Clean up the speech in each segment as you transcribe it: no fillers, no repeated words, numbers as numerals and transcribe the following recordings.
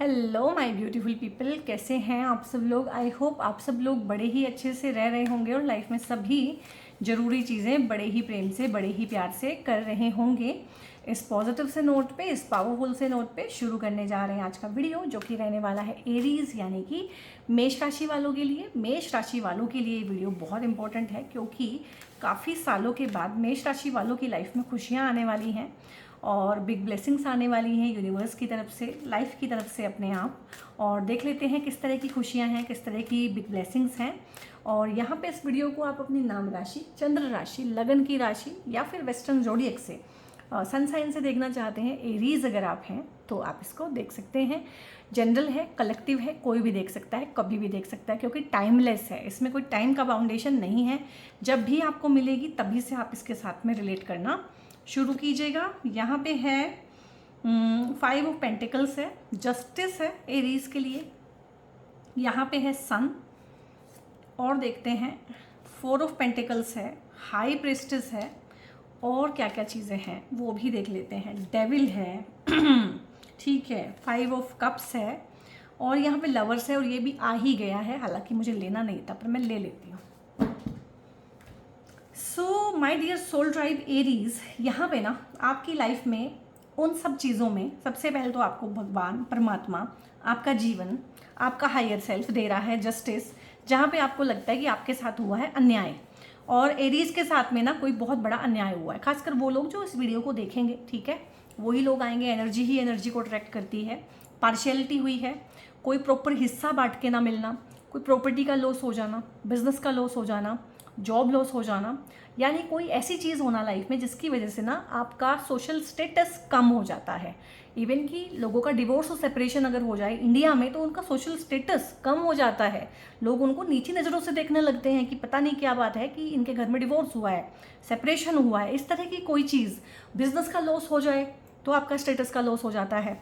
Hello my beautiful people, कैसे हैं आप सब लोग। आई होप आप सब लोग बड़े ही अच्छे से रह रहे होंगे और लाइफ में सभी ज़रूरी चीज़ें बड़े ही प्रेम से, बड़े ही प्यार से कर रहे होंगे। इस पॉजिटिव से नोट पे, इस पावरफुल से नोट पे शुरू करने जा रहे हैं आज का वीडियो, जो कि रहने वाला है एरीज़ यानी कि मेष राशि वालों के लिए। मेष राशि वालों के लिए ये वीडियो बहुत इंपॉर्टेंट है क्योंकि काफ़ी सालों के बाद मेष राशि वालों की लाइफ में खुशियाँ आने वाली हैं और बिग ब्लेसिंग्स आने वाली हैं यूनिवर्स की तरफ से, लाइफ की तरफ से अपने आप। और देख लेते हैं किस तरह की खुशियां हैं, किस तरह की बिग ब्लेसिंग्स हैं। और यहाँ पे इस वीडियो को आप अपनी नाम राशि, चंद्र राशि, लगन की राशि या फिर वेस्टर्न जोडिएक से, सन साइन से देखना चाहते हैं, एरीज अगर आप हैं तो आप इसको देख सकते हैं। जनरल है, कलेक्टिव है, कोई भी देख सकता है, कभी भी देख सकता है क्योंकि टाइमलेस है। इसमें कोई टाइम का बाउंडेशन नहीं है। जब भी आपको मिलेगी तभी से आप इसके साथ में रिलेट करना शुरू कीजिएगा। यहाँ पे है 5 ऑफ पेंटिकल्स है, जस्टिस है एरीज के लिए। यहाँ पे है सन और देखते हैं 4 ऑफ पेंटिकल्स है, हाई प्रिस्टेस है और क्या क्या चीज़ें हैं वो भी देख लेते हैं। डेविल है ठीक है, 5 ऑफ कप्स है और यहाँ पे लवर्स है और ये भी आ ही गया है, हालांकि मुझे लेना नहीं था पर मैं ले लेती हूँ। So my dear soul tribe Aries, यहाँ पे ना आपकी लाइफ में उन सब चीज़ों में सबसे पहले तो आपको भगवान परमात्मा, आपका जीवन, आपका हायर सेल्फ दे रहा है जस्टिस। जहाँ पे आपको लगता है कि आपके साथ हुआ है अन्याय और एरीज के साथ में ना कोई बहुत बड़ा अन्याय हुआ है, खासकर वो लोग जो इस वीडियो को देखेंगे, ठीक है, वही लोग आएंगे। एनर्जी ही एनर्जी को अट्रैक्ट करती है। पार्शियलिटी हुई है, कोई प्रॉपर हिस्सा बांट के ना मिलना, कोई प्रॉपर्टी का लॉस हो जाना, बिजनेस का लॉस हो जाना, जॉब लॉस हो जाना, यानी कोई ऐसी चीज़ होना लाइफ में जिसकी वजह से ना आपका सोशल स्टेटस कम हो जाता है। इवन कि लोगों का डिवोर्स और सेपरेशन अगर हो जाए इंडिया में तो उनका सोशल स्टेटस कम हो जाता है। लोग उनको नीची नज़रों से देखने लगते हैं कि पता नहीं क्या बात है कि इनके घर में डिवोर्स हुआ है, सेपरेशन हुआ है, इस तरह की कोई चीज़। बिजनेस का लॉस हो जाए तो आपका स्टेटस का लॉस हो जाता है।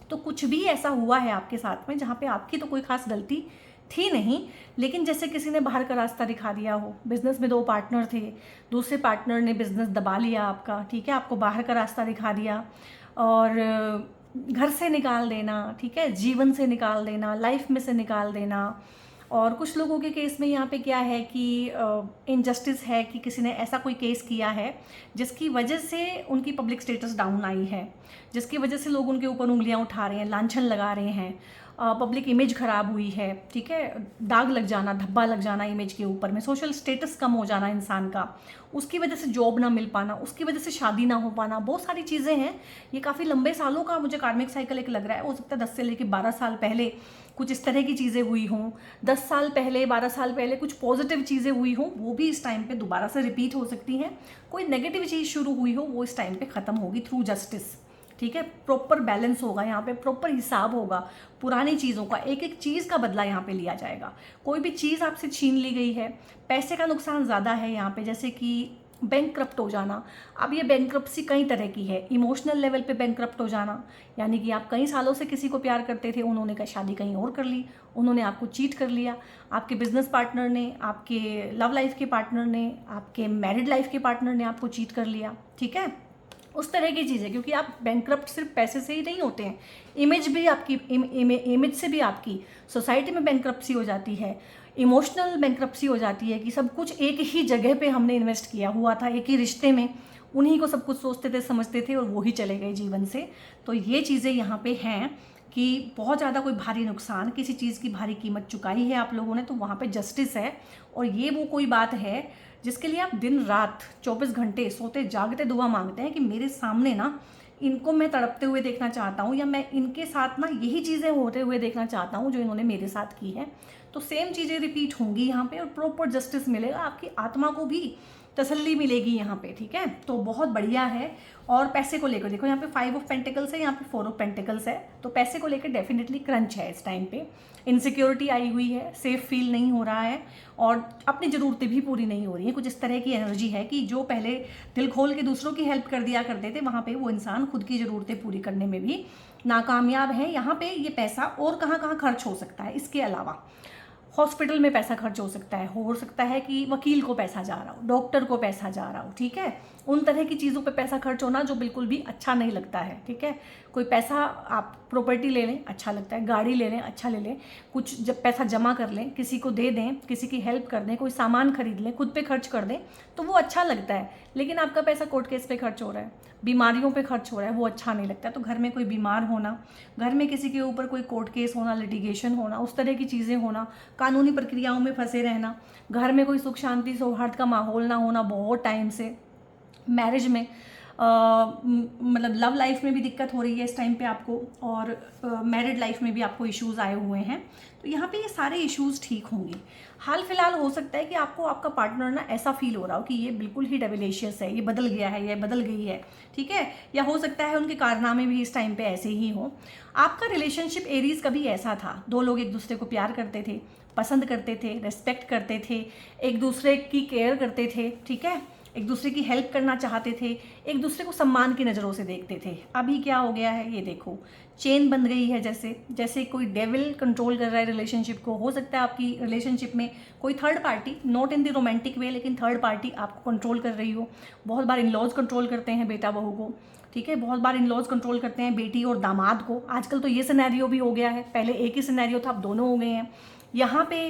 तो कुछ भी ऐसा हुआ है आपके साथ में जहाँ पे आपकी तो कोई खास गलती थी नहीं, लेकिन जैसे किसी ने बाहर का रास्ता दिखा दिया हो। बिजनेस में 2 पार्टनर थे, दूसरे पार्टनर ने बिजनेस दबा लिया आपका, ठीक है, आपको बाहर का रास्ता दिखा दिया और घर से निकाल देना, ठीक है, जीवन से निकाल देना, लाइफ में से निकाल देना। और कुछ लोगों के केस में यहाँ पे क्या है कि इनजस्टिस है कि किसी ने ऐसा कोई केस किया है जिसकी वजह से उनकी पब्लिक स्टेटस डाउन आई है, जिसकी वजह से लोग उनके ऊपर उंगलियां उठा रहे हैं, लांछन लगा रहे हैं, पब्लिक इमेज खराब हुई है, ठीक है, दाग लग जाना, धब्बा लग जाना इमेज के ऊपर में, सोशल स्टेटस कम हो जाना इंसान का, उसकी वजह से जॉब ना मिल पाना, उसकी वजह से शादी ना हो पाना, बहुत सारी चीज़ें हैं। ये काफ़ी लंबे सालों का मुझे कार्मिक साइकिल एक लग रहा है। हो सकता है 10 से लेकर 12 साल पहले कुछ इस तरह की चीज़ें हुई हों, 10 साल पहले, 12 साल पहले कुछ पॉजिटिव चीज़ें हुई हों, वो भी इस टाइम पे दोबारा से रिपीट हो सकती हैं। कोई नेगेटिव चीज़ शुरू हुई हो वो इस टाइम पे ख़त्म होगी थ्रू जस्टिस, ठीक है। प्रॉपर बैलेंस होगा यहाँ पे, प्रॉपर हिसाब होगा पुरानी चीज़ों का, एक एक चीज़ का बदला यहाँ पे लिया जाएगा। कोई भी चीज़ आपसे छीन ली गई है, पैसे का नुकसान ज़्यादा है यहाँ पे, जैसे कि बैंकक्रप्ट हो जाना। अब ये बैंकक्रप्सी कई तरह की है। इमोशनल लेवल पे बैंकक्रप्ट हो जाना, यानी कि आप कई सालों से किसी को प्यार करते थे, उन्होंने शादी कहीं और कर ली, उन्होंने आपको चीट कर लिया, आपके बिजनेस पार्टनर ने, आपके लव लाइफ के पार्टनर ने, आपके मैरिड लाइफ के पार्टनर ने आपको चीट कर लिया, ठीक है, उस तरह की चीज़ है। क्योंकि आप बैंकक्रप्ट सिर्फ पैसे से ही नहीं होते हैं, इमेज भी आपकी, इमेज से भी आपकी सोसाइटी में बैंकक्रप्सी हो जाती है, इमोशनल बैंकक्रप्सी हो जाती है कि सब कुछ एक ही जगह पे हमने इन्वेस्ट किया हुआ था, एक ही रिश्ते में, उन्हीं को सब कुछ सोचते थे, समझते थे और वो ही चले गए जीवन से। तो ये चीज़ें यहाँ पे हैं कि बहुत ज़्यादा कोई भारी नुकसान, किसी चीज़ की भारी कीमत चुकाई है आप लोगों ने, तो वहाँ पे जस्टिस है। और ये वो कोई बात है जिसके लिए आप दिन रात 24 घंटे सोते जागते दुआ मांगते हैं कि मेरे सामने ना इनको मैं तड़पते हुए देखना चाहता हूँ, या मैं इनके साथ ना यही चीज़ें होते हुए देखना चाहता हूँ जो इन्होंने मेरे साथ की है। तो सेम चीज़ें रिपीट होंगी यहाँ पे और प्रॉपर जस्टिस मिलेगा, आपकी आत्मा को भी तसल्ली मिलेगी यहाँ पे, ठीक है। तो बहुत बढ़िया है। और पैसे को लेकर देखो, यहाँ पे 5 ऑफ पेंटिकल्स है, यहाँ पे 4 ऑफ पेंटिकल्स है, तो पैसे को लेकर डेफिनेटली क्रंच है इस टाइम पे। इनसिक्योरिटी आई हुई है, सेफ फील नहीं हो रहा है और अपनी ज़रूरतें भी पूरी नहीं हो रही हैं। कुछ इस तरह की एनर्जी है कि जो पहले दिल खोल के दूसरों की हेल्प कर दिया करते थे, वहाँ पे वो इंसान खुद की ज़रूरतें पूरी करने में भी नाकामयाब है। यहाँ पे ये पैसा और कहाँ कहाँ खर्च हो सकता है, इसके अलावा हॉस्पिटल में पैसा खर्च हो सकता है कि वकील को पैसा जा रहा हो, डॉक्टर को पैसा जा रहा हो, ठीक है, उन तरह की चीज़ों पे पैसा खर्च होना जो बिल्कुल भी अच्छा नहीं लगता है, ठीक है। कोई पैसा आप प्रॉपर्टी ले लें, अच्छा लगता है, गाड़ी ले लें, अच्छा ले लें, कुछ जब पैसा जमा कर लें, किसी को दे दें, किसी की हेल्प कर दें, कोई सामान खरीद लें, खुद पे खर्च कर दें, तो वो अच्छा लगता है। लेकिन आपका पैसा कोर्ट केस पे खर्च हो रहा है, बीमारियों पे खर्च हो रहा है, वो अच्छा नहीं लगता। तो घर में कोई बीमार होना, घर में किसी के ऊपर कोई कोर्ट केस होना, लिटिगेशन होना, उस तरह की चीज़ें होना, कानूनी प्रक्रियाओं में फंसे रहना, घर में कोई सुख शांति सौहार्द का माहौल ना होना बहुत टाइम से, मैरिज में मतलब लव लाइफ में भी दिक्कत हो रही है इस टाइम पे आपको, और मैरिड लाइफ में भी आपको इश्यूज़ आए हुए हैं, तो यहाँ पे ये सारे इश्यूज़ ठीक होंगे। हाल फिलहाल हो सकता है कि आपको आपका पार्टनर ना ऐसा फील हो रहा हो कि ये बिल्कुल ही डेविलेशियस है, ये बदल गया है, ये बदल गई है, ठीक है, या हो सकता है उनके कारनामे भी इस टाइम पे ऐसे ही हो। आपका रिलेशनशिप एरीज कभी ऐसा था, दो लोग एक दूसरे को प्यार करते थे, पसंद करते थे, रेस्पेक्ट करते थे, एक दूसरे की केयर करते थे, ठीक है, एक दूसरे की हेल्प करना चाहते थे, एक दूसरे को सम्मान की नज़रों से देखते थे। अभी क्या हो गया है, ये देखो, चेन बन गई है, जैसे जैसे कोई डेविल कंट्रोल कर रहा है रिलेशनशिप को। हो सकता है आपकी रिलेशनशिप में कोई third party, not in the romantic way, लेकिन थर्ड पार्टी आपको कंट्रोल कर रही हो। बहुत बार इन लॉज कंट्रोल करते हैं बेटा बहू को, ठीक है, बहुत बार इन लॉज कंट्रोल करते हैं बेटी और दामाद को। आजकल तो ये सिनेरियो भी हो गया है, पहले एक ही सिनेरियो था, अब दोनों हो गए हैं। यहाँ पे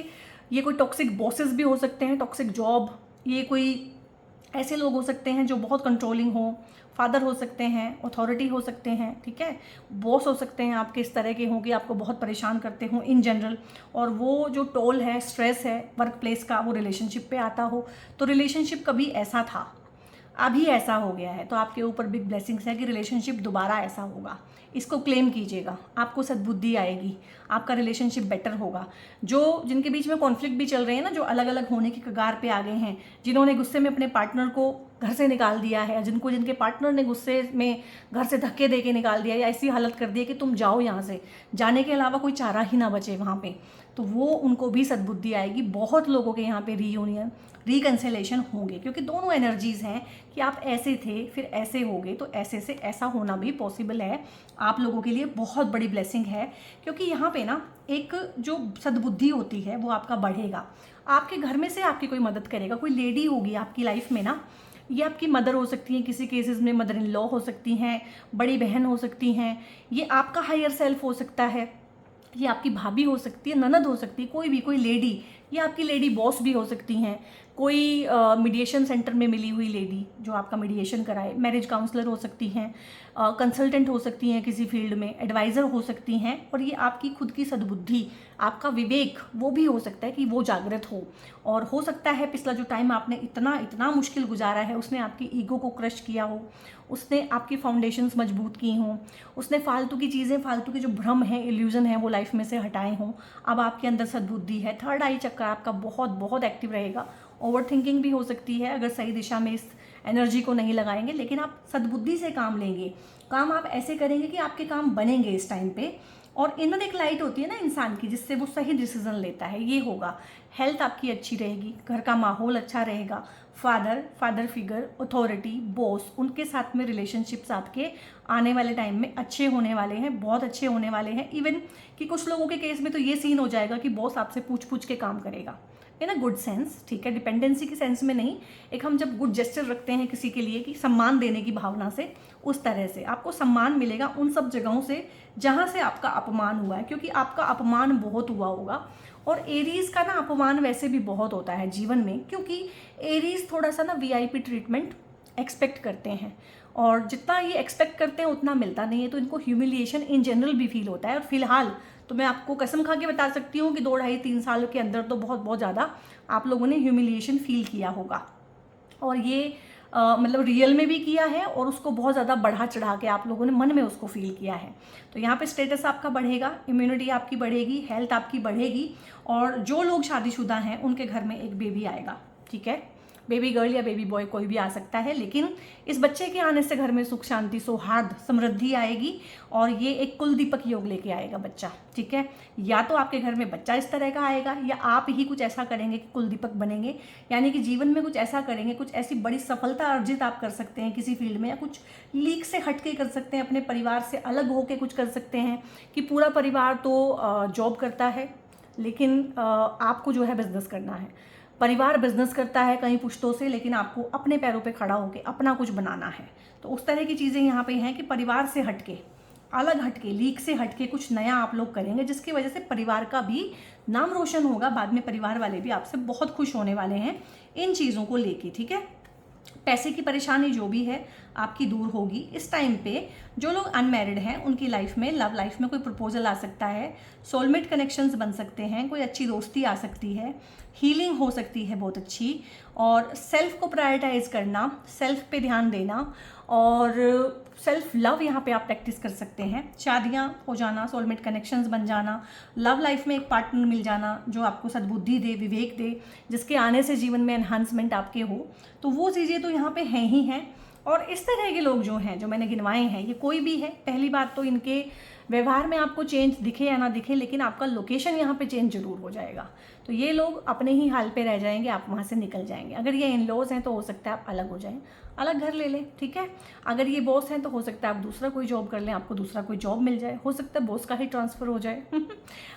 ये कोई टॉक्सिक बॉसेस भी हो सकते हैं, टॉक्सिक जॉब, ये कोई ऐसे लोग हो सकते हैं जो बहुत कंट्रोलिंग हो, फादर हो सकते हैं, अथॉरिटी हो सकते हैं, ठीक है, बॉस हो सकते हैं आपके इस तरह के हों कि आपको बहुत परेशान करते हों इन जनरल, और वो जो टोल है, स्ट्रेस है वर्क प्लेस का, वो रिलेशनशिप पे आता हो। तो रिलेशनशिप कभी ऐसा था, अभी ऐसा हो गया है, तो आपके ऊपर बिग ब्लेसिंग्स है कि रिलेशनशिप दोबारा ऐसा होगा। इसको क्लेम कीजिएगा, आपको सद्बुद्धि आएगी, आपका रिलेशनशिप बेटर होगा। जो जिनके बीच में कॉन्फ्लिक्ट भी चल रहे हैं ना, जो अलग अलग होने की कगार पे आ गए हैं, जिन्होंने गुस्से में अपने पार्टनर को घर से निकाल दिया है, जिनके पार्टनर ने गुस्से में घर से धक्के दे के निकाल दिया, या ऐसी हालत कर दी है कि तुम जाओ यहाँ से, जाने के अलावा कोई चारा ही ना बचे वहाँ पे, तो वो उनको भी सद्बुद्धि आएगी। बहुत लोगों के यहाँ पे रीयूनियन, रिकन्सिलेशन होंगे, क्योंकि दोनों एनर्जीज़ हैं कि आप ऐसे थे फिर ऐसे हो गए, तो ऐसे से ऐसा होना भी पॉसिबल है। आप लोगों के लिए बहुत बड़ी ब्लेसिंग है, क्योंकि यहाँ पे ना एक जो सद्बुद्धि होती है वो आपका बढ़ेगा। आपके घर में से आपकी कोई मदद करेगा, कोई लेडी होगी आपकी लाइफ में ना, ये आपकी मदर हो सकती हैं, किसी केसेस में मदर इन लॉ हो सकती हैं, बड़ी बहन हो सकती हैं, ये आपका हायर सेल्फ हो सकता है, ये आपकी भाभी हो सकती है, ननद हो सकती है, कोई भी कोई लेडी, ये आपकी लेडी बॉस भी हो सकती हैं, कोई मीडिएशन सेंटर में मिली हुई लेडी जो आपका मीडिएशन कराए, मैरिज काउंसलर हो सकती हैं, कंसल्टेंट हो सकती हैं किसी फील्ड में, एडवाइज़र हो सकती हैं, और ये आपकी खुद की सद्बुद्धि, आपका विवेक, वो भी हो सकता है कि वो जागृत हो। और हो सकता है पिछला जो टाइम आपने इतना इतना मुश्किल गुजारा है, उसने आपकी ईगो को क्रश किया हो, उसने आपकी फाउंडेशंस मजबूत की हों, उसने फालतू की चीज़ें, फालतू के जो भ्रम है, इल्यूज़न है, वो लाइफ में से हटाए हों। अब आपके अंदर सद्बुद्धि है, थर्ड आई चक्र आपका बहुत बहुत एक्टिव रहेगा। ओवर थिंकिंग भी हो सकती है अगर सही दिशा में इस एनर्जी को नहीं लगाएंगे, लेकिन आप सद्बुद्धि से काम लेंगे, काम आप ऐसे करेंगे कि आपके काम बनेंगे इस टाइम पे। और इनर एक लाइट होती है ना इंसान की, जिससे वो सही डिसीजन लेता है, ये होगा। हेल्थ आपकी अच्छी रहेगी, घर का माहौल अच्छा रहेगा, फादर फिगर, अथॉरिटी, बॉस, उनके साथ में रिलेशनशिप्स आपके आने वाले टाइम में अच्छे होने वाले हैं, बहुत अच्छे होने वाले हैं। इवन कि कुछ लोगों के केस में तो ये सीन हो जाएगा कि बॉस आपसे पूछ पूछ के काम करेगा, इन अ गुड सेंस, ठीक है, डिपेंडेंसी के सेंस में नहीं, एक हम जब गुड जेस्चर रखते हैं किसी के लिए कि सम्मान देने की भावना से, उस तरह से आपको सम्मान मिलेगा उन सब जगहों से जहाँ से आपका अपमान हुआ है, क्योंकि आपका अपमान बहुत हुआ होगा। और एरीज का ना अपमान वैसे भी बहुत होता है जीवन में, क्योंकि एरीज थोड़ा सा ना वीआईपी ट्रीटमेंट एक्सपेक्ट करते हैं, और जितना ये एक्सपेक्ट करते हैं उतना मिलता नहीं है, तो इनको ह्यूमिलिएशन इन जनरल भी फील होता है। और फिलहाल तो मैं आपको कसम खा के बता सकती हूँ कि 2 ढाई 3 साल के अंदर तो बहुत बहुत ज़्यादा आप लोगों ने ह्यूमिलिएशन फील किया होगा, और ये मतलब रियल में भी किया है, और उसको बहुत ज़्यादा बढ़ा चढ़ा के आप लोगों ने मन में उसको फील किया है। तो यहाँ पे स्टेटस आपका बढ़ेगा, इम्यूनिटी आपकी बढ़ेगी, हेल्थ आपकी बढ़ेगी, और जो लोग शादीशुदा हैं उनके घर में एक बेबी आएगा, ठीक है, बेबी गर्ल या बेबी बॉय कोई भी आ सकता है, लेकिन इस बच्चे के आने से घर में सुख शांति सौहार्द समृद्धि आएगी, और ये एक कुल दीपक योग लेके आएगा बच्चा, ठीक है। या तो आपके घर में बच्चा इस तरह का आएगा, या आप ही कुछ ऐसा करेंगे कि कुल दीपक बनेंगे, यानी कि जीवन में कुछ ऐसा करेंगे, कुछ ऐसी बड़ी सफलता अर्जित आप कर सकते हैं किसी फील्ड में, या कुछ लीक से हटके कर सकते हैं, अपने परिवार से अलग होकर कुछ कर सकते हैं, कि पूरा परिवार तो जॉब करता है लेकिन आपको जो है बिजनेस करना है, परिवार बिजनेस करता है कई पुश्तों से, लेकिन आपको अपने पैरों पे खड़ा होकर अपना कुछ बनाना है। तो उस तरह की चीज़ें यहाँ पे हैं कि परिवार से हटके अलग हटके, लीक से हटके कुछ नया आप लोग करेंगे, जिसकी वजह से परिवार का भी नाम रोशन होगा। बाद में परिवार वाले भी आपसे बहुत खुश होने वाले हैं इन चीज़ों को लेके, ठीक है। पैसे की परेशानी जो भी है आपकी दूर होगी इस टाइम पे। जो लोग अनमैरिड हैं उनकी लाइफ में, लव लाइफ में कोई प्रपोजल आ सकता है, सोलमेट कनेक्शंस बन सकते हैं, कोई अच्छी दोस्ती आ सकती है, हीलिंग हो सकती है बहुत अच्छी। और सेल्फ को प्रायोरिटाइज करना, सेल्फ पे ध्यान देना और सेल्फ लव यहाँ पे आप प्रैक्टिस कर सकते हैं। शादियाँ हो जाना, सोलमेट कनेक्शंस बन जाना, लव लाइफ में एक पार्टनर मिल जाना जो आपको सद्बुद्धि दे, विवेक दे, जिसके आने से जीवन में एनहांसमेंट आपके हो, तो वो चीज़ें तो यहाँ पे हैं ही हैं। और इस तरह के लोग जो हैं, जो मैंने गिनवाए हैं, ये कोई भी है। पहली बात तो इनके व्यवहार में आपको चेंज दिखे या ना दिखे, लेकिन आपका लोकेशन यहाँ पे चेंज जरूर हो जाएगा। तो ये लोग अपने ही हाल पे रह जाएंगे, आप वहाँ से निकल जाएंगे। अगर ये इन लॉज हैं तो हो सकता है आप अलग हो जाएं, अलग घर ले लें, ठीक है। अगर ये बॉस हैं तो हो सकता है आप दूसरा कोई जॉब कर लें, आपको दूसरा कोई जॉब मिल जाए, हो सकता है बॉस का ही ट्रांसफ़र हो जाए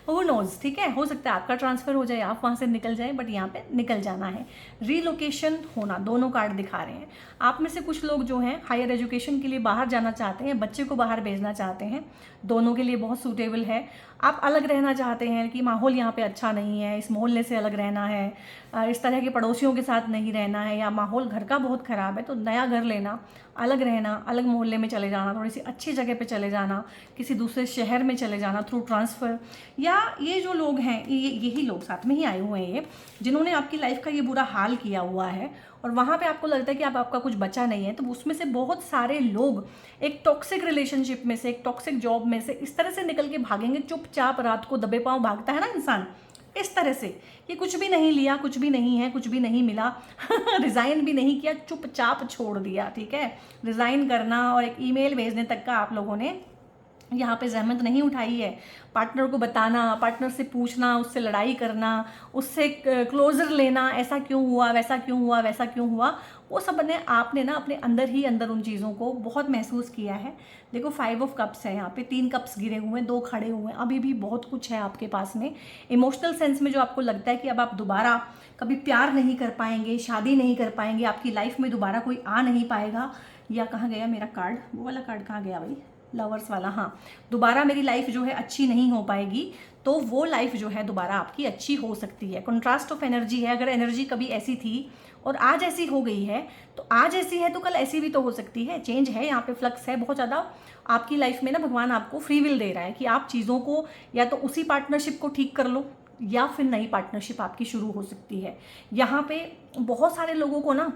वो नोज, ठीक है। हो सकता है आपका ट्रांसफ़र हो जाए, आप वहाँ से निकल जाएं, बट यहाँ पे निकल जाना है। रीलोकेशन होना, दोनों कार्ड दिखा रहे हैं। आप में से कुछ लोग जो हैं हायर एजुकेशन के लिए बाहर जाना चाहते हैं, बच्चे को बाहर भेजना चाहते हैं, दोनों के लिए बहुत सूटेबल है। आप अलग रहना चाहते हैं कि माहौल यहाँ पे अच्छा नहीं है, इस मोहल्ले से अलग रहना है, इस तरह के पड़ोसियों के साथ नहीं रहना है, या माहौल घर का बहुत ख़राब है, तो नया घर लेना, अलग रहना, अलग मोहल्ले में चले जाना, थोड़ी सी अच्छी जगह पे चले जाना, किसी दूसरे शहर में चले जाना थ्रू ट्रांसफ़र। या ये जो लोग हैं, यही लोग साथ में ही आए हुए हैं, ये जिन्होंने आपकी लाइफ का ये बुरा हाल किया हुआ है और वहाँ पे आपको लगता है कि आपका कुछ बचा नहीं है, तो उसमें से बहुत सारे लोग एक टॉक्सिक रिलेशनशिप में से, एक टॉक्सिक जॉब में से इस तरह से निकल के भागेंगे, चुपचाप रात को दबे पाँव भागता है ना इंसान, इस तरह से। ये कुछ भी नहीं लिया, कुछ भी नहीं है, कुछ भी नहीं मिला रिज़ाइन भी नहीं किया, चुपचाप छोड़ दिया, ठीक है। रिज़ाइन करना और एक ईमेल भेजने तक का आप लोगों ने यहाँ पे जहमत नहीं उठाई है। पार्टनर को बताना, पार्टनर से पूछना, उससे लड़ाई करना, उससे क्लोजर लेना, ऐसा क्यों हुआ, वैसा क्यों हुआ, वैसा क्यों हुआ, वो सब ने आपने ना अपने अंदर ही अंदर उन चीज़ों को बहुत महसूस किया है। देखो 5 ऑफ कप्स है यहाँ पे, 3 कप्स गिरे हुए हैं, 2 खड़े हुए हैं, अभी भी बहुत कुछ है आपके पास में। इमोशनल सेंस में जो आपको लगता है कि अब आप दोबारा कभी प्यार नहीं कर पाएंगे, शादी नहीं कर पाएंगे, आपकी लाइफ में दोबारा कोई आ नहीं पाएगा। या कहाँ गया मेरा कार्ड, वो वाला कार्ड कहाँ गया भाई, लवर्स वाला, हाँ। दोबारा मेरी लाइफ जो है अच्छी नहीं हो पाएगी, तो वो लाइफ जो है दोबारा आपकी अच्छी हो सकती है। कॉन्ट्रास्ट ऑफ एनर्जी है। अगर एनर्जी कभी ऐसी थी और आज ऐसी हो गई है, तो आज ऐसी है तो कल ऐसी भी तो हो सकती है। चेंज है यहाँ पे, फ्लक्स है बहुत ज़्यादा आपकी लाइफ में ना। भगवान आपको फ्री विल दे रहा है कि आप चीज़ों को या तो उसी पार्टनरशिप को ठीक कर लो, या फिर नई पार्टनरशिप आपकी शुरू हो सकती है। यहाँ पे बहुत सारे लोगों को ना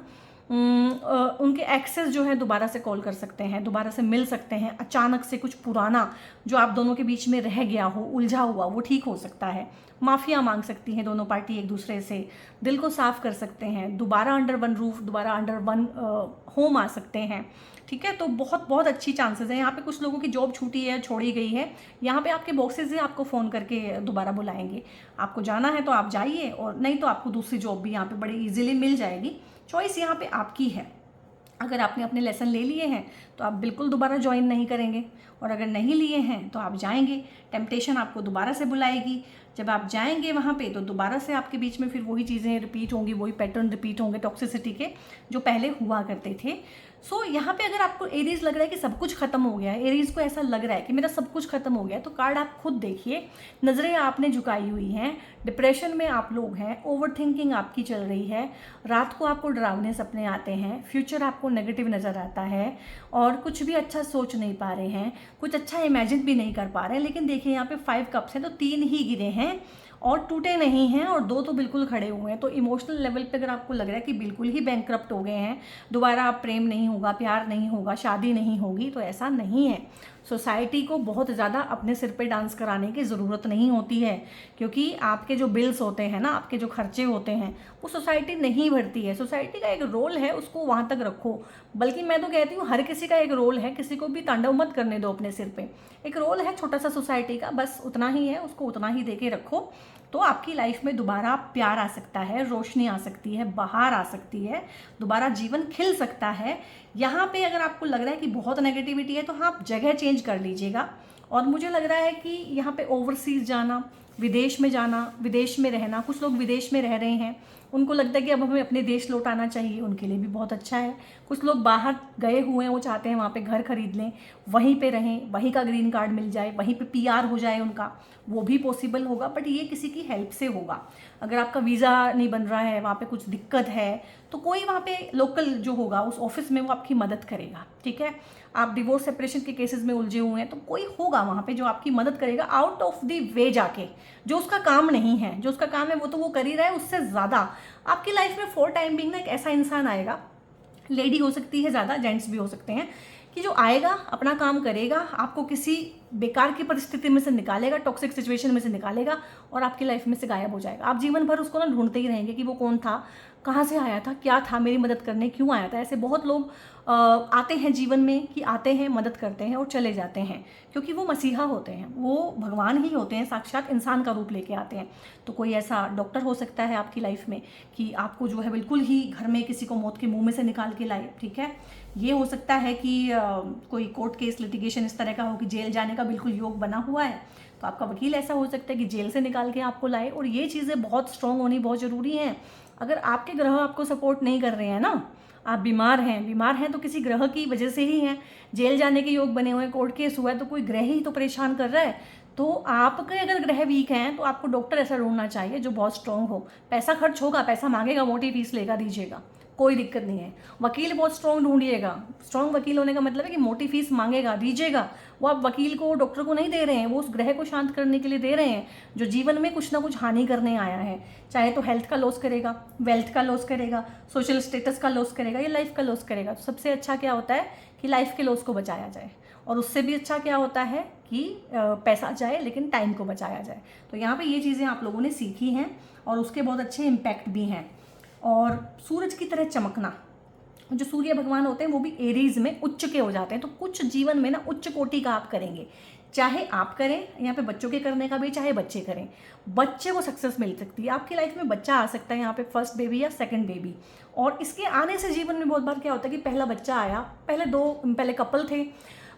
उनके एक्सेस जो है दोबारा से कॉल कर सकते हैं, दोबारा से मिल सकते हैं। अचानक से कुछ पुराना जो आप दोनों के बीच में रह गया हो, उलझा हुआ, वो ठीक हो सकता है। माफ़िया मांग सकती हैं दोनों पार्टी एक दूसरे से, दिल को साफ कर सकते हैं, दोबारा अंडर वन रूफ, दोबारा अंडर वन होम आ सकते हैं, ठीक है। तो बहुत बहुत अच्छी चांसेस हैं। यहाँ पे कुछ लोगों की जॉब छूटी है, छोड़ी गई है, यहाँ पे आपके बॉसेस हैं आपको फ़ोन करके दोबारा बुलाएंगे। आपको जाना है तो आप जाइए, और नहीं तो आपको दूसरी जॉब भी यहाँ पे बड़ी इजीली मिल जाएगी। चॉइस यहाँ पे आपकी है। अगर आपने अपने लेसन ले लिए हैं तो आप बिल्कुल दोबारा ज्वाइन नहीं करेंगे, और अगर नहीं लिए हैं तो आप जाएंगे। टेम्पटेशन आपको दोबारा से बुलाएगी, जब आप जाएंगे वहाँ पे तो दोबारा से आपके बीच में फिर वही चीज़ें रिपीट होंगी, वही पैटर्न रिपीट होंगे टॉक्सिसिटी के जो पहले हुआ करते थे। सो यहाँ पे अगर आपको एरीज लग रहा है कि सब कुछ खत्म हो गया है, एरीज को ऐसा लग रहा है कि मेरा सब कुछ खत्म हो गया है, तो कार्ड आप खुद देखिए। नज़रें आपने झुकाई हुई हैं, डिप्रेशन में आप लोग हैं, ओवर थिंकिंग आपकी चल रही है, रात को आपको डरावने सपने आते हैं, फ्यूचर आपको नेगेटिव नज़र आता है, और कुछ भी अच्छा सोच नहीं पा रहे हैं, कुछ अच्छा इमेजिन भी नहीं कर पा रहे हैं। लेकिन देखिए यहाँ पे 5 कप्स हैं, तो 3 ही गिरे हैं और टूटे नहीं हैं, और 2 तो बिल्कुल खड़े हुए हैं। तो इमोशनल लेवल पे अगर आपको लग रहा है कि बिल्कुल ही बैंकरप्ट हो गए हैं, दोबारा आप प्रेम नहीं होगा, प्यार नहीं होगा, शादी नहीं होगी, तो ऐसा नहीं है। सोसाइटी को बहुत ज़्यादा अपने सिर पे डांस कराने की ज़रूरत नहीं होती है, क्योंकि आपके जो बिल्स होते हैं ना, आपके जो खर्चे होते हैं, वो सोसाइटी नहीं भरती है। सोसाइटी का एक रोल है, उसको वहाँ तक रखो। बल्कि मैं तो कहती हूँ हर किसी का एक रोल है, किसी को भी तांडव मत करने दो अपने सिर पे। एक रोल है छोटा सा सोसाइटी का, बस उतना ही है, उसको उतना ही दे के रखो, तो आपकी लाइफ में दोबारा प्यार आ सकता है, रोशनी आ सकती है, बाहर आ सकती है, दोबारा जीवन खिल सकता है। यहाँ पे अगर आपको लग रहा है कि बहुत नेगेटिविटी है तो हाँ, आप जगह चेंज कर लीजिएगा। और मुझे लग रहा है कि यहाँ पे ओवरसीज जाना, विदेश में जाना, विदेश में रहना, कुछ लोग विदेश में रह रहे हैं, उनको लगता है कि अब हमें अपने देश लौट आना चाहिए, उनके लिए भी बहुत अच्छा है। कुछ लोग बाहर गए हुए हैं, वो चाहते हैं वहाँ पे घर खरीद लें, वहीं पे रहें, वहीं का ग्रीन कार्ड मिल जाए, वहीं पे पीआर हो जाए उनका, वो भी पॉसिबल होगा, बट ये किसी की हेल्प से होगा। अगर आपका वीज़ा नहीं बन रहा है, वहाँ पे कुछ दिक्कत है, तो कोई वहाँ पे लोकल जो होगा उस ऑफिस में वो आपकी मदद करेगा, ठीक है। आप डिवोर्स सेपरेशन के केसेस में उलझे हुए हैं तो कोई होगा वहाँ पे जो आपकी मदद करेगा आउट ऑफ द वे जाके। जो उसका काम नहीं है, जो उसका काम है वो तो वो कर ही रहा है, उससे ज़्यादा आपकी लाइफ में फॉर टाइम बिंग ना एक ऐसा इंसान आएगा, लेडी हो सकती है ज़्यादा, जेंट्स भी हो सकते हैं, कि जो आएगा अपना काम करेगा, आपको किसी बेकार की परिस्थिति में से निकालेगा, टॉक्सिक सिचुएशन में से निकालेगा और आपकी लाइफ में से गायब हो जाएगा। आप जीवन भर उसको ना ढूंढते ही रहेंगे कि वो कौन था, कहाँ से आया था, क्या था, मेरी मदद करने क्यों आया था। ऐसे बहुत लोग आते हैं जीवन में कि आते हैं, मदद करते हैं और चले जाते हैं, क्योंकि वो मसीहा होते हैं, वो भगवान ही होते हैं, साक्षात इंसान का रूप लेके आते हैं। तो कोई ऐसा डॉक्टर हो सकता है आपकी लाइफ में कि आपको जो है बिल्कुल ही घर में किसी को मौत के मुंह में से निकाल के लाए, ठीक है। ये हो सकता है कि कोई कोर्ट केस लिटिगेशन इस तरह का हो कि जेल जाने का बिल्कुल योग बना हुआ है, तो आपका वकील ऐसा हो सकता है कि जेल से निकाल के आपको लाए। और ये चीज़ें बहुत स्ट्रांग होनी बहुत ज़रूरी हैं। अगर आपके ग्रह आपको सपोर्ट नहीं कर रहे हैं ना, आप बीमार हैं तो किसी ग्रह की वजह से ही हैं। जेल जाने के योग बने हुए हैं, कोर्ट केस हुआ है तो कोई ग्रह ही तो परेशान कर रहा है। तो आपके अगर ग्रह वीक हैं तो आपको डॉक्टर ऐसा ढूंढना चाहिए जो बहुत स्ट्रांग हो। पैसा खर्च होगा, पैसा मांगेगा, मोटी फीस लेगा, दीजिएगा, कोई दिक्कत नहीं है। वकील बहुत स्ट्रांग ढूंढिएगा। स्ट्रांग वकील होने का मतलब है कि मोटी फीस मांगेगा, दीजिएगा। वो आप वकील को, डॉक्टर को नहीं दे रहे हैं, वो उस ग्रह को शांत करने के लिए दे रहे हैं जो जीवन में कुछ ना कुछ हानि करने आया है। चाहे तो हेल्थ का लॉस करेगा, वेल्थ का लॉस करेगा, सोशल स्टेटस का लॉस करेगा या लाइफ का लॉस करेगा। तो सबसे अच्छा क्या होता है कि लाइफ के लॉस को बचाया जाए, और उससे भी अच्छा क्या होता है कि पैसा जाए लेकिन टाइम को बचाया जाए। तो यहाँ पे ये चीज़ें आप लोगों ने सीखी हैं और उसके बहुत अच्छे इम्पैक्ट भी हैं। और सूरज की तरह चमकना, जो सूर्य भगवान होते हैं वो भी एरीज में उच्च के हो जाते हैं। तो कुछ जीवन में ना उच्च कोटि का आप करेंगे, चाहे आप करें, यहाँ पे बच्चों के करने का भी, चाहे बच्चे करें, बच्चे को सक्सेस मिल सकती है। आपकी लाइफ में बच्चा आ सकता है यहाँ पे, फर्स्ट बेबी या सेकंड बेबी। और इसके आने से जीवन में बहुत बार क्या होता है कि पहला बच्चा आया, पहले कपल थे,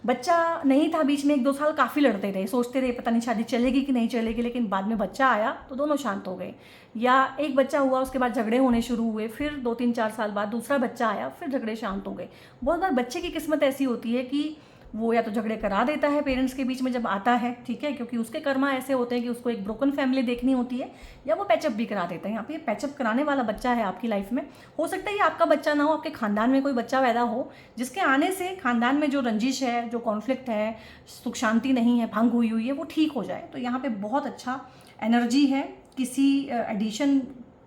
बच्चा नहीं था, बीच में 1-2 साल काफ़ी लड़ते रहे, सोचते रहे पता नहीं शादी चलेगी कि नहीं चलेगी, लेकिन बाद में बच्चा आया तो दोनों शांत हो गए। या एक बच्चा हुआ, उसके बाद झगड़े होने शुरू हुए, फिर 2-3-4 साल बाद दूसरा बच्चा आया, फिर झगड़े शांत हो गए। बहुत बार बच्चे की किस्मत ऐसी होती है कि वो या तो झगड़े करा देता है पेरेंट्स के बीच में जब आता है, ठीक है, क्योंकि उसके कर्मा ऐसे होते हैं कि उसको एक ब्रोकन फैमिली देखनी होती है, या वो पैचअप भी करा देता है। यहाँ पे पैचअप कराने वाला बच्चा है आपकी लाइफ में। हो सकता है ये आपका बच्चा ना हो, आपके खानदान में कोई बच्चा पैदा हो जिसके आने से खानदान में जो रंजिश है, जो कॉन्फ्लिक्ट है, सुख शांति नहीं है, भंग हुई हुई है, वो ठीक हो जाए। तो यहाँ पे बहुत अच्छा एनर्जी है। किसी एडिशन,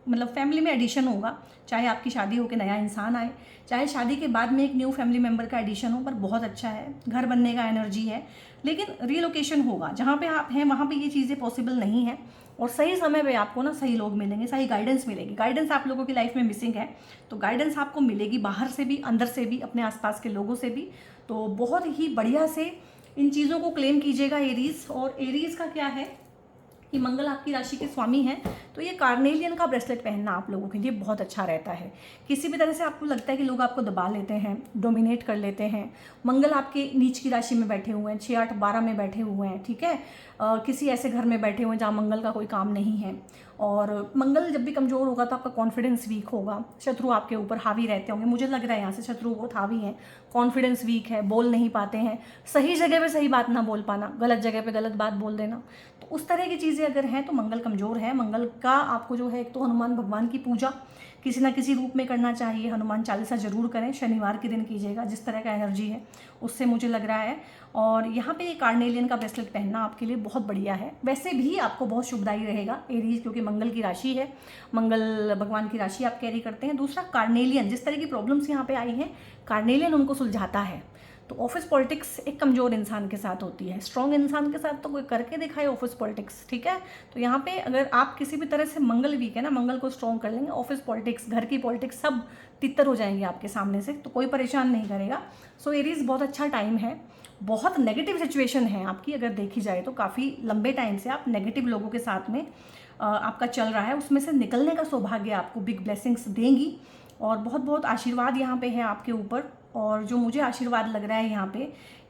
मतलब फैमिली में एडिशन होगा, चाहे आपकी शादी हो के नया इंसान आए, चाहे शादी के बाद में एक न्यू फैमिली मेम्बर का एडिशन हो, पर बहुत अच्छा है। घर बनने का एनर्जी है, लेकिन रिलोकेशन होगा। जहाँ पे आप हैं वहाँ पे ये चीज़ें पॉसिबल नहीं है, और सही समय पे आपको ना सही लोग मिलेंगे, सही गाइडेंस मिलेगी। गाइडेंस आप लोगों की लाइफ में मिसिंग है, तो गाइडेंस आपको मिलेगी बाहर से भी, अंदर से भी, अपने आसपास के लोगों से भी। तो बहुत ही बढ़िया से इन चीज़ों को क्लेम कीजिएगा एरीज। और एरीज का क्या है कि मंगल आपकी राशि के स्वामी हैं, तो ये कार्नेलियन का ब्रेसलेट पहनना आप लोगों के लिए बहुत अच्छा रहता है। किसी भी तरह से आपको लगता है कि लोग आपको दबा लेते हैं, डोमिनेट कर लेते हैं, मंगल आपके नीच की राशि में बैठे हुए हैं, 6, 8, 12 में बैठे हुए हैं, ठीक है, किसी ऐसे घर में बैठे हुए हैं जहाँ मंगल का कोई काम नहीं है। और मंगल जब भी कमज़ोर होगा तो आपका कॉन्फिडेंस वीक होगा, शत्रु आपके ऊपर हावी रहते होंगे। मुझे लग रहा है यहाँ से शत्रु बहुत हावी हैं, कॉन्फिडेंस वीक है, बोल नहीं पाते हैं, सही जगह पे सही बात ना बोल पाना, गलत जगह पे गलत बात बोल देना। तो उस तरह की चीज़ें अगर हैं तो मंगल कमज़ोर है। मंगल का आपको जो है, एक तो हनुमान भगवान की पूजा किसी ना किसी रूप में करना चाहिए। हनुमान चालीसा जरूर करें, शनिवार के दिन कीजिएगा, जिस तरह का एनर्जी है उससे मुझे लग रहा है। और यहाँ पे ये कार्नेलियन का ब्रेसलेट पहनना आपके लिए बहुत बढ़िया है। वैसे भी आपको बहुत शुभदायी रहेगा एरीज, क्योंकि मंगल की राशि है, मंगल भगवान की राशि आप कैरी करते हैं। दूसरा, कार्नेलियन, जिस तरह की प्रॉब्लम्स यहाँ पे आई हैं, कार्नेलियन उनको सुलझाता है। तो ऑफिस पॉलिटिक्स एक कमज़ोर इंसान के साथ होती है, स्ट्रॉन्ग इंसान के साथ तो कोई करके दिखाए ऑफिस पॉलिटिक्स, ठीक है। तो यहाँ पे अगर आप किसी भी तरह से, मंगल वीक है ना, मंगल को स्ट्रॉन्ग कर लेंगे, ऑफिस पॉलिटिक्स, घर की पॉलिटिक्स सब तितर हो जाएंगे आपके सामने से, तो कोई परेशान नहीं करेगा। सो एरीज बहुत अच्छा टाइम है। बहुत नेगेटिव सिचुएशन है आपकी अगर देखी जाए तो, काफ़ी लंबे टाइम से आप नेगेटिव लोगों के साथ में आपका चल रहा है, उसमें से निकलने का सौभाग्य आपको बिग ब्लेसिंग्स देंगी। और बहुत बहुत आशीर्वाद यहाँ पे है आपके ऊपर, और जो मुझे आशीर्वाद लग रहा है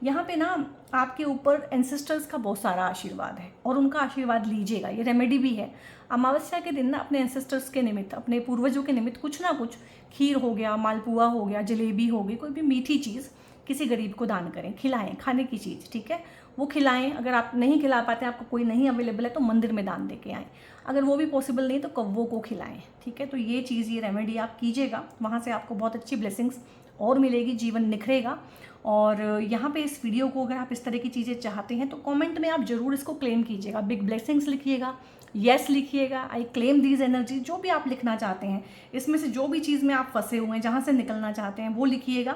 यहाँ पे ना आपके ऊपर एंसेस्टर्स का बहुत सारा आशीर्वाद है और उनका आशीर्वाद लीजिएगा। ये रेमेडी भी है। अमावस्या के दिन ना अपने एंसेस्टर्स के निमित्त, अपने पूर्वजों के निमित्त कुछ ना कुछ, खीर हो गया, मालपुआ हो गया, जलेबी हो गई, कोई भी मीठी चीज़ किसी गरीब को दान करें, खिलाएं, खाने की चीज़, ठीक है, वो खिलाएं। अगर आप नहीं खिला पाते, आपको कोई नहीं अवेलेबल है, तो मंदिर में दान दे के आएँ। अगर वो भी पॉसिबल नहीं तो कौवों को खिलाएं, ठीक है। तो ये चीज़, ये रेमेडी आप कीजिएगा, वहाँ से आपको बहुत अच्छी ब्लेसिंग्स और मिलेगी, जीवन निखरेगा। और यहाँ पे इस वीडियो को अगर आप इस तरह की चीज़ें चाहते हैं तो कमेंट में आप ज़रूर इसको क्लेम कीजिएगा, बिग ब्लेसिंग्स लिखिएगा, यस लिखिएगा, आई क्लेम दीज एनर्जी, जो भी आप लिखना चाहते हैं, इसमें से जो भी चीज़ में आप फंसे हुए हैं, जहाँ से निकलना चाहते हैं, वो लिखिएगा।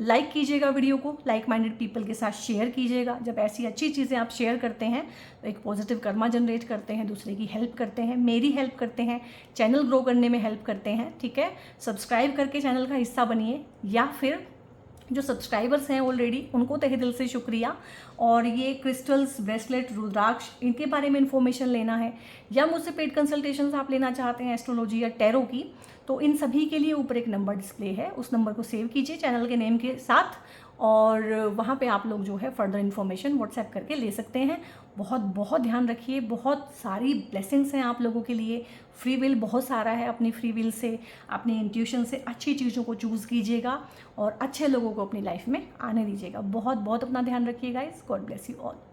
लाइक कीजिएगा वीडियो को, लाइक माइंडेड पीपल के साथ शेयर कीजिएगा। जब ऐसी अच्छी चीज़ें आप शेयर करते हैं तो एक पॉजिटिव कर्मा जनरेट करते हैं, दूसरे की हेल्प करते हैं, मेरी हेल्प करते हैं, चैनल ग्रो करने में हेल्प करते हैं, ठीक है। सब्सक्राइब करके चैनल का हिस्सा बनिए, या फिर जो सब्सक्राइबर्स हैं ऑलरेडी उनको तहे दिल से शुक्रिया। और ये क्रिस्टल्स, ब्रेसलेट, रुद्राक्ष, इनके बारे में इन्फॉर्मेशन लेना है या मुझसे पेड कंसल्टेशंस आप लेना चाहते हैं एस्ट्रोलॉजी या टैरो की, तो इन सभी के लिए ऊपर एक नंबर डिस्प्ले है, उस नंबर को सेव कीजिए चैनल के नेम के साथ, और वहाँ पे आप लोग जो है फर्दर इन्फॉर्मेशन व्हाट्सएप करके ले सकते हैं। बहुत बहुत ध्यान रखिए, बहुत सारी ब्लेसिंग्स हैं आप लोगों के लिए। फ्री विल बहुत सारा है, अपनी फ्री विल से, अपनी इंट्यूशन से अच्छी चीज़ों को चूज़ कीजिएगा और अच्छे लोगों को अपनी लाइफ में आने दीजिएगा। बहुत बहुत अपना ध्यान रखिएगा। God bless you all.